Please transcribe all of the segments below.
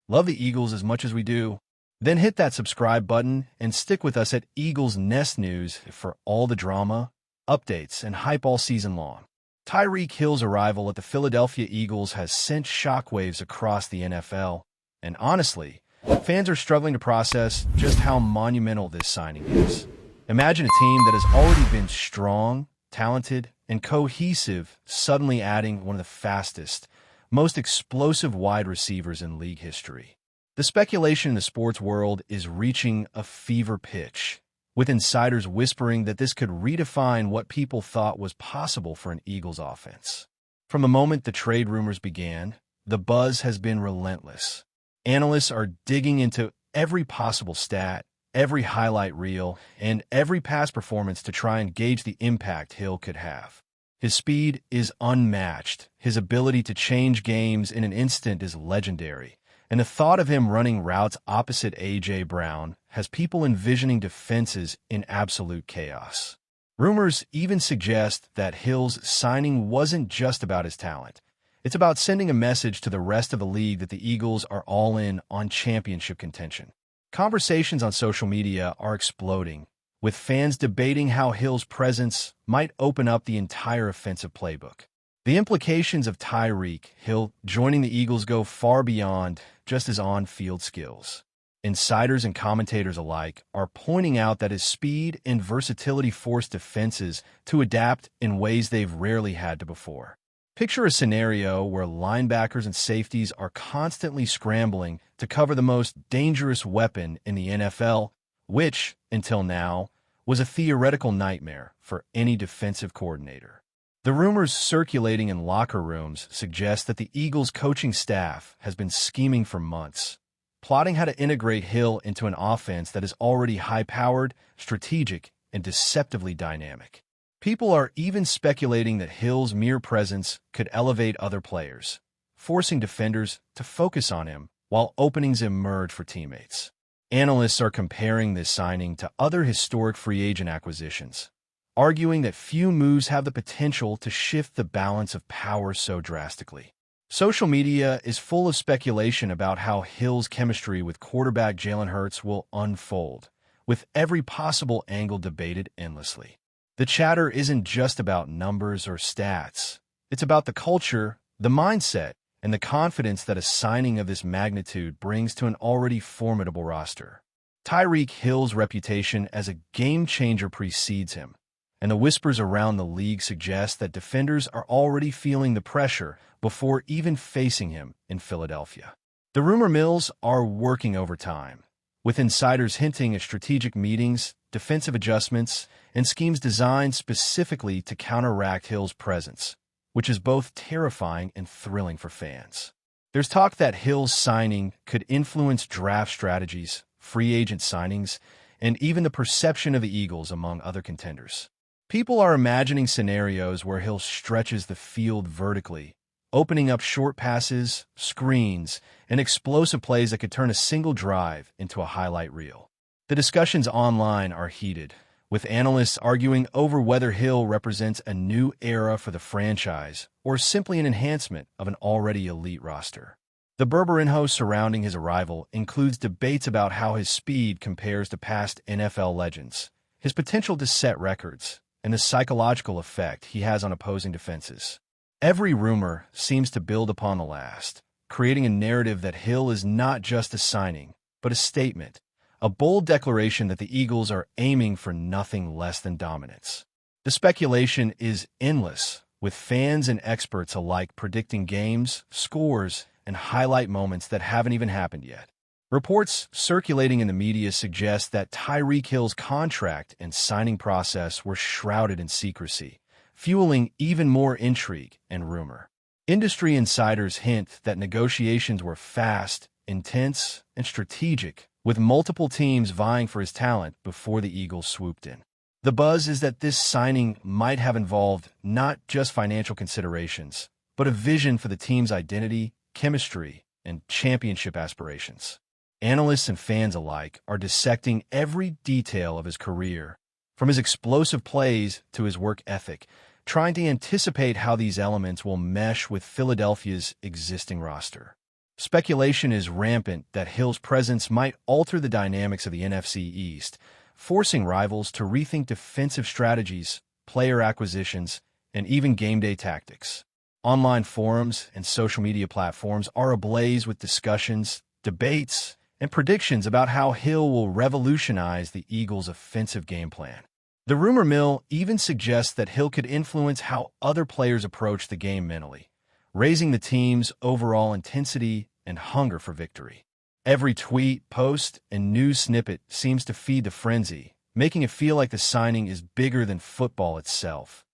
Love the Eagles as much as we do? Then hit that subscribe button and stick with us at Eagles Nest News for all the drama, updates, and hype all season long. Tyreek Hill's arrival at the Philadelphia Eagles has sent shockwaves across the NFL, and honestly, fans are struggling to process just how monumental this signing is. Imagine a team that has already been strong, talented, and cohesive suddenly adding one of the fastest, most explosive wide receivers in league history. The speculation in the sports world is reaching a fever pitch, with insiders whispering that this could redefine what people thought was possible for an Eagles offense. From the moment the trade rumors began, the buzz has been relentless. Analysts are digging into every possible stat, every highlight reel, and every past performance to try and gauge the impact Hill could have. His speed is unmatched, his ability to change games in an instant is legendary, and the thought of him running routes opposite A.J. Brown has people envisioning defenses in absolute chaos. Rumors even suggest that Hill's signing wasn't just about his talent. It's about sending a message to the rest of the league that the Eagles are all in on championship contention. Conversations on social media are exploding, with fans debating how Hill's presence might open up the entire offensive playbook. The implications of TYREEK Hill joining the Eagles go far beyond just his on-field skills. Insiders and commentators alike are pointing out that his speed and versatility force defenses to adapt in ways they've rarely had to before. Picture a scenario where linebackers and safeties are constantly scrambling to cover the most dangerous weapon in the NFL, which, until now, was a theoretical nightmare for any defensive coordinator. The rumors circulating in locker rooms suggest that the Eagles' coaching staff has been scheming for months, plotting how to integrate Hill into an offense that is already high-powered, strategic, and deceptively dynamic. People are even speculating that Hill's mere presence could elevate other players, forcing defenders to focus on him while openings emerge for teammates. Analysts are comparing this signing to other historic free agent acquisitions, arguing that few moves have the potential to shift the balance of power so drastically. Social media is full of speculation about how Hill's chemistry with quarterback Jalen Hurts will unfold, with every possible angle debated endlessly. The chatter isn't just about numbers or stats. It's about the culture, the mindset, and the confidence that a signing of this magnitude brings to an already formidable roster. Tyreek Hill's reputation as a game-changer precedes him, and the whispers around the league suggest that defenders are already feeling the pressure before even facing him in Philadelphia. The rumor mills are working overtime, with insiders hinting at strategic meetings, defensive adjustments, and schemes designed specifically to counteract Hill's presence, which is both terrifying and thrilling for fans. There's talk that Hill's signing could influence draft strategies, free agent signings, and even the perception of the Eagles among other contenders. People are imagining scenarios where Hill stretches the field vertically, opening up short passes, screens, and explosive plays that could turn a single drive into a highlight reel. The discussions online are heated, with analysts arguing over whether Hill represents a new era for the franchise or simply an enhancement of an already elite roster. The Berberinho surrounding his arrival includes debates about how his speed compares to past NFL legends, his potential to set records, and the psychological effect he has on opposing defenses. Every rumor seems to build upon the last, creating a narrative that Hill is not just a signing, but a statement, a bold declaration that the Eagles are aiming for nothing less than dominance. The speculation is endless, with fans and experts alike predicting games, scores, and highlight moments that haven't even happened yet. Reports circulating in the media suggest that Tyreek Hill's contract and signing process were shrouded in secrecy, fueling even more intrigue and rumor. Industry insiders hint that negotiations were fast, intense, and strategic, with multiple teams vying for his talent before the Eagles swooped in. The buzz is that this signing might have involved not just financial considerations, but a vision for the team's identity, chemistry, and championship aspirations. Analysts and fans alike are dissecting every detail of his career, from his explosive plays to his work ethic, trying to anticipate how these elements will mesh with Philadelphia's existing roster. Speculation is rampant that Hill's presence might alter the dynamics of the NFC East, forcing rivals to rethink defensive strategies, player acquisitions, and even game day tactics. Online forums and social media platforms are ablaze with discussions, debates, and predictions about how Hill will revolutionize the Eagles' offensive game plan. The rumor mill even suggests that Hill could influence how other players approach the game mentally, raising the team's overall intensity and hunger for victory. Every tweet, post, and news snippet seems to feed the frenzy, making it feel like the signing is bigger than football itself.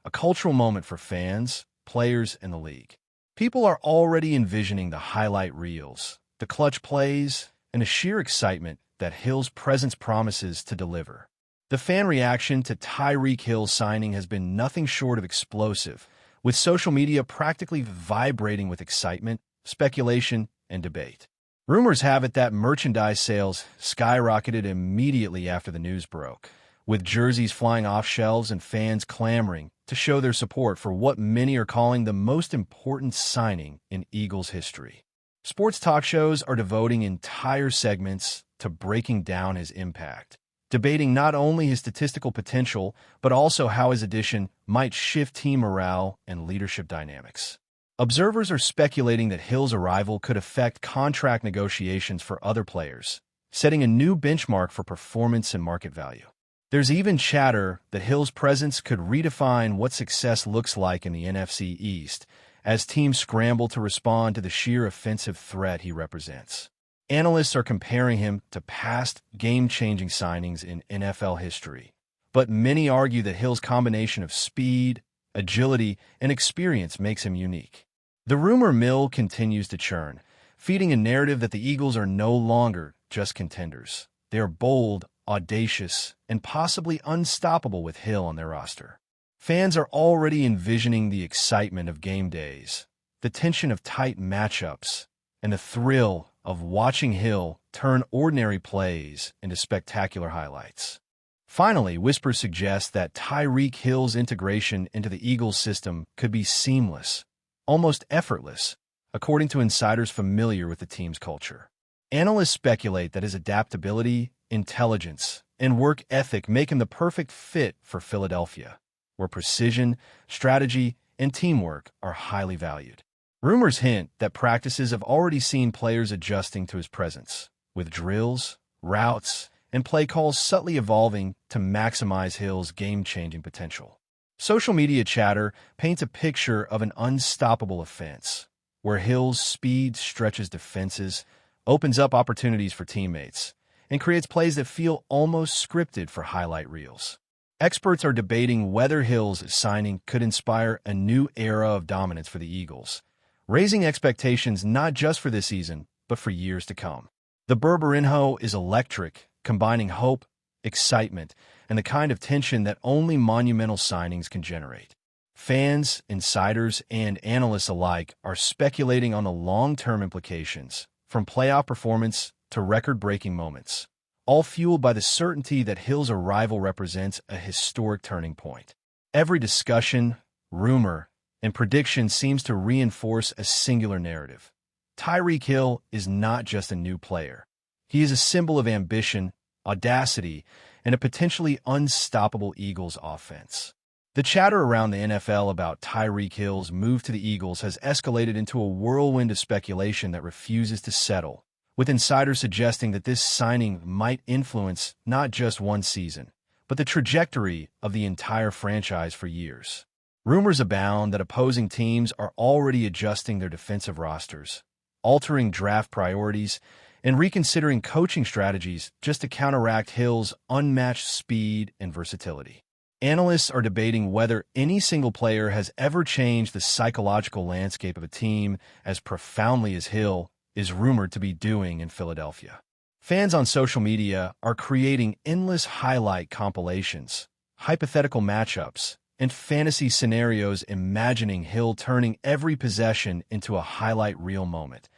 A cultural moment for fans, players, and the league. People are already envisioning the highlight reels, the clutch plays, and the sheer excitement that Hill's presence promises to deliver. The fan reaction to TYREEK Hill's signing has been nothing short of explosive, with social media practically vibrating with excitement, speculation, and debate. Rumors have it that merchandise sales skyrocketed immediately after the news broke, with jerseys flying off shelves and fans clamoring to show their support for what many are calling the most important signing in Eagles history. Sports talk shows are devoting entire segments to breaking down his impact, debating not only his statistical potential, but also how his addition might shift team morale and leadership dynamics. Observers are speculating that Hill's arrival could affect contract negotiations for other players, setting a new benchmark for performance and market value. There's even chatter that Hill's presence could redefine what success looks like in the NFC East, as teams scramble to respond to the sheer offensive threat he represents. Analysts are comparing him to past game-changing signings in NFL history, but many argue that Hill's combination of speed, agility, and experience makes him unique. The rumor mill continues to churn, feeding a narrative that the Eagles are no longer just contenders. They are bold, audacious, and possibly unstoppable with Hill on their roster. Fans are already envisioning the excitement of game days, the tension of tight matchups, and the thrill of watching Hill turn ordinary plays into spectacular highlights. Finally, whispers suggest that TYREEK Hill's integration into the Eagles system could be seamless, almost effortless, according to insiders familiar with the team's culture. Analysts speculate that his adaptability, intelligence, and work ethic make him the perfect fit for Philadelphia, where precision, strategy, and teamwork are highly valued. Rumors hint that practices have already seen players adjusting to his presence, with drills, routes, and play calls subtly evolving to maximize Hill's game-changing potential. Social media chatter paints a picture of an unstoppable offense, where Hill's speed stretches defenses, opens up opportunities for teammates, and creates plays that feel almost scripted for highlight reels. Experts are debating whether Hill's signing could inspire a new era of dominance for the Eagles, raising expectations not just for this season, but for years to come. The Berberinho is electric, combining hope, excitement, and the kind of tension that only monumental signings can generate. Fans, insiders, and analysts alike are speculating on the long-term implications, from playoff performance to record-breaking moments, all fueled by the certainty that Hill's arrival represents a historic turning point. Every discussion, rumor, and prediction seems to reinforce a singular narrative. TYREEK Hill is not just a new player. He is a symbol of ambition, audacity, and a potentially unstoppable Eagles offense. The chatter around the NFL about TYREEK Hill's move to the Eagles has escalated into a whirlwind of speculation that refuses to settle, with insiders suggesting that this signing might influence not just one season, but the trajectory of the entire franchise for years. Rumors abound that opposing teams are already adjusting their defensive rosters, altering draft priorities, and reconsidering coaching strategies just to counteract Hill's unmatched speed and versatility. Analysts are debating whether any single player has ever changed the psychological landscape of a team as profoundly as Hill is rumored to be doing in Philadelphia. Fans on social media are creating endless highlight compilations, hypothetical matchups, and fantasy scenarios imagining Hill turning every possession into a highlight reel moment,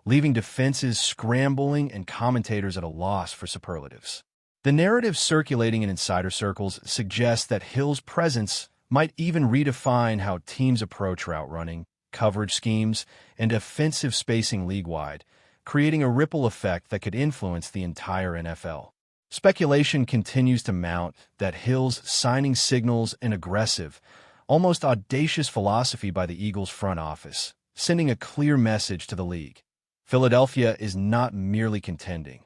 leaving defenses scrambling and commentators at a loss for superlatives. The narrative circulating in insider circles suggests that Hill's presence might even redefine how teams approach route running, coverage schemes, and offensive spacing league-wide, creating a ripple effect that could influence the entire NFL. Speculation continues to mount that Hill's signing signals an aggressive, almost audacious philosophy by the Eagles' front office, sending a clear message to the league. Philadelphia is not merely contending.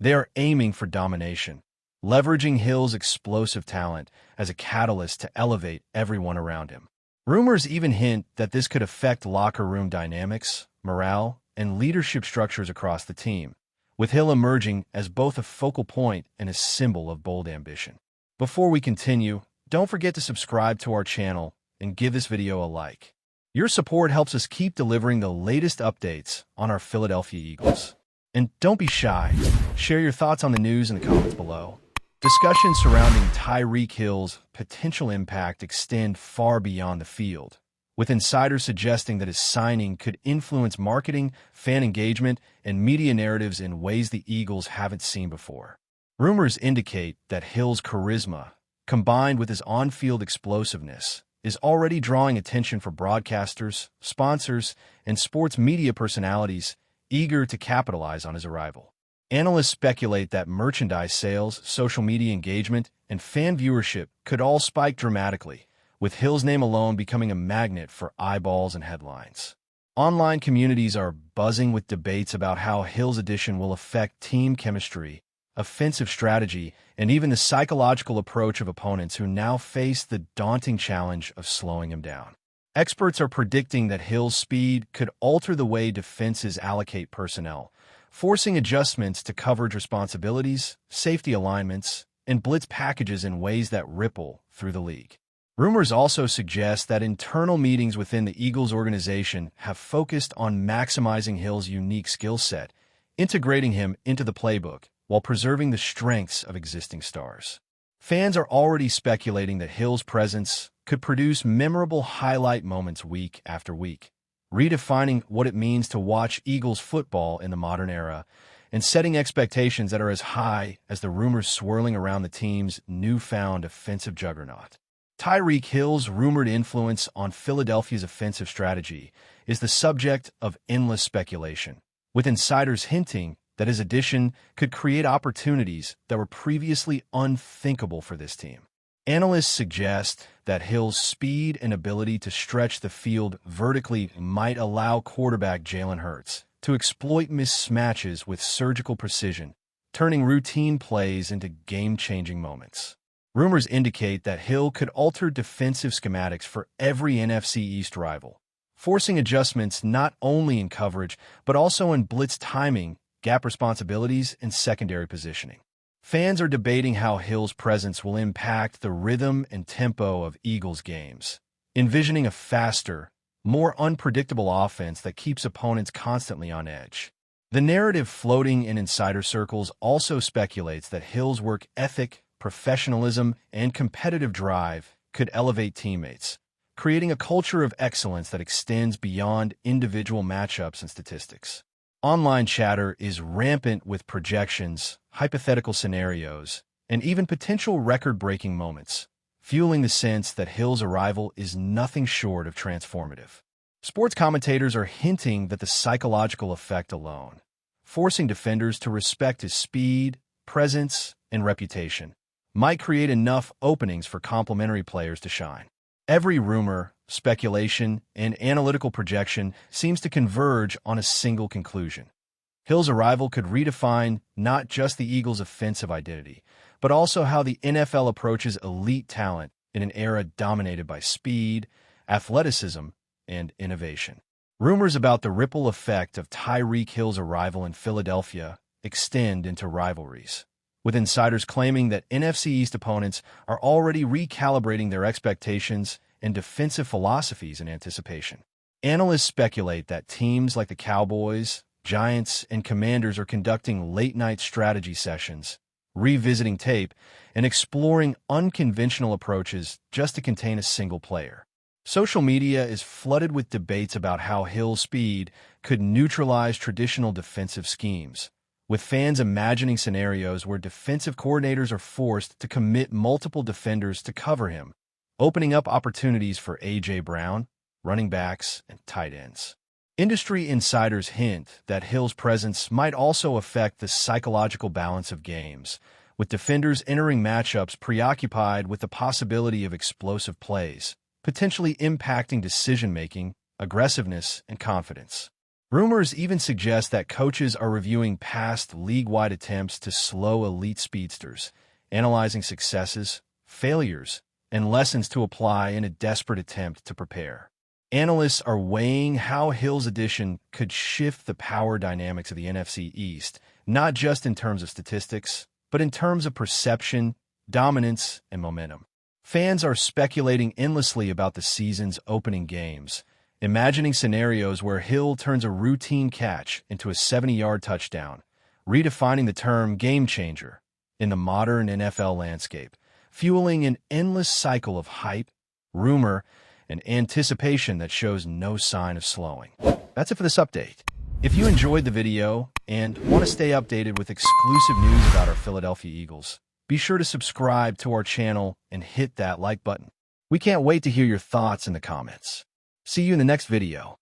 They are aiming for domination, leveraging Hill's explosive talent as a catalyst to elevate everyone around him. Rumors even hint that this could affect locker room dynamics, morale, and leadership structures across the team, with Hill emerging as both a focal point and a symbol of bold ambition. Before we continue, don't forget to subscribe to our channel and give this video a like. Your support helps us keep delivering the latest updates on our Philadelphia Eagles. And don't be shy. Share your thoughts on the news in the comments below. Discussions surrounding TYREEK Hill's potential impact extend far beyond the field, with insiders suggesting that his signing could influence marketing, fan engagement, and media narratives in ways the Eagles haven't seen before. Rumors indicate that Hill's charisma, combined with his on-field explosiveness, is already drawing attention for broadcasters, sponsors, and sports media personalities eager to capitalize on his arrival. Analysts speculate that merchandise sales, social media engagement, and fan viewership could all spike dramatically, with Hill's name alone becoming a magnet for eyeballs and headlines. Online communities are buzzing with debates about how Hill's addition will affect team chemistry, offensive strategy, and even the psychological approach of opponents who now face the daunting challenge of slowing him down. Experts are predicting that Hill's speed could alter the way defenses allocate personnel, forcing adjustments to coverage responsibilities, safety alignments, and blitz packages in ways that ripple through the league. Rumors also suggest that internal meetings within the Eagles organization have focused on maximizing Hill's unique skill set, integrating him into the playbook while preserving the strengths of existing stars. Fans are already speculating that Hill's presence could produce memorable highlight moments week after week, redefining what it means to watch Eagles football in the modern era and setting expectations that are as high as the rumors swirling around the team's newfound offensive juggernaut. TYREEK Hill's rumored influence on Philadelphia's offensive strategy is the subject of endless speculation, with insiders hinting that his addition could create opportunities that were previously unthinkable for this team. Analysts suggest that Hill's speed and ability to stretch the field vertically might allow quarterback Jalen Hurts to exploit mismatches with surgical precision, turning routine plays into game-changing moments. Rumors indicate that Hill could alter defensive schematics for every NFC East rival, forcing adjustments not only in coverage but also in blitz timing, gap responsibilities, and secondary positioning. Fans are debating how Hill's presence will impact the rhythm and tempo of Eagles games, envisioning a faster, more unpredictable offense that keeps opponents constantly on edge. The narrative floating in insider circles also speculates that Hill's work ethic, professionalism, and competitive drive could elevate teammates, creating a culture of excellence that extends beyond individual matchups and statistics. Online chatter is rampant with projections, hypothetical scenarios, and even potential record-breaking moments, fueling the sense that Hill's arrival is nothing short of transformative. Sports commentators are hinting that the psychological effect alone, forcing defenders to respect his speed, presence, and reputation, might create enough openings for complementary players to shine. Every rumor, speculation, and analytical projection seems to converge on a single conclusion. Hill's arrival could redefine not just the Eagles' offensive identity, but also how the NFL approaches elite talent in an era dominated by speed, athleticism, and innovation. Rumors about the ripple effect of TYREEK Hill's arrival in Philadelphia extend into rivalries, with insiders claiming that NFC East opponents are already recalibrating their expectations and defensive philosophies in anticipation. Analysts speculate that teams like the Cowboys, Giants, and Commanders are conducting late-night strategy sessions, revisiting tape, and exploring unconventional approaches just to contain a single player. Social media is flooded with debates about how Hill's speed could neutralize traditional defensive schemes, with fans imagining scenarios where defensive coordinators are forced to commit multiple defenders to cover him, opening up opportunities for A.J. Brown, running backs, and tight ends. Industry insiders hint that Hill's presence might also affect the psychological balance of games, with defenders entering matchups preoccupied with the possibility of explosive plays, potentially impacting decision-making, aggressiveness, and confidence. Rumors even suggest that coaches are reviewing past league-wide attempts to slow elite speedsters, analyzing successes, failures, and lessons to apply in a desperate attempt to prepare. Analysts are weighing how Hill's addition could shift the power dynamics of the NFC East, not just in terms of statistics, but in terms of perception, dominance, and momentum. Fans are speculating endlessly about the season's opening games, imagining scenarios where Hill turns a routine catch into a 70-yard touchdown, redefining the term game changer in the modern NFL landscape, fueling an endless cycle of hype, rumor, and anticipation that shows no sign of slowing. That's it for this update. If you enjoyed the video and want to stay updated with exclusive news about our Philadelphia Eagles, be sure to subscribe to our channel and hit that like button. We can't wait to hear your thoughts in the comments. See you in the next video.